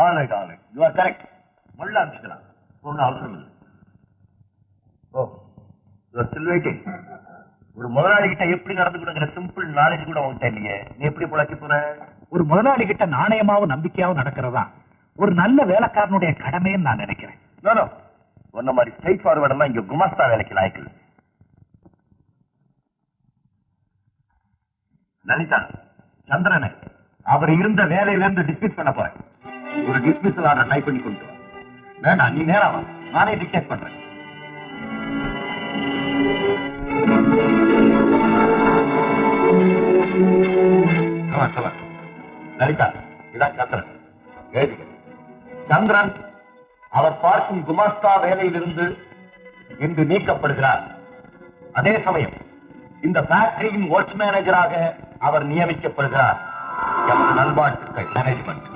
All right you are correct. முள்ள அனுப்பிச்சுக்கலாம், ஒன்றும் அவசரம் இல்லை. ஓ யூ ஆர் ஸ்டில் வெயிட்டிங். ஒரு முதலாளி கிட்ட எப்படி நடந்துக்கிடுங்கிற சிம்பிள் நாலேஜ் கூட உங்ககிட்ட இல்லையே. நீ எப்படி பொழைக்க போற? ஒரு முதலாளி கிட்ட நாணயமாவும் நம்பிக்கையாவும் நடக்கிறதா ஒரு நல்ல வேலைக்காரனுடைய கடமைன்னு நான் நினைக்கிறேன். ஒன்ன மாதிரி ஸ்ட்ரைட் ஃபார்வர்ட் எல்லாம் இங்க குமாஸ்தா வேலைக்கு லாய்க்கல. லலிதா, சந்திரனை அவர் இருந்த வேலையிலிருந்து டிஸ்மிஸ் பண்ண போறேன். ஒரு டிஸ்மிஸல் ஆர்டர் டைப் பண்ணி கொண்டு வா. வேண்டாம், நீ நேரா வா, நானே டிக்டேட் பண்றேன். லலிதா, இதான் சந்திரன். எழுதிக்க. சந்திரன் அவர் பார்க்கும் குமாஸ்தா வேலையிலிருந்து இன்று நீக்கப்படுகிறார். அதே சமயம் இந்த ஃபேக்டரியின் வாட்ச் மேனேஜராக அவர் நியமிக்கப்படுகிறார். எமது நல்வாழ்த்துக்கள் மேனேஜ்மெண்ட்.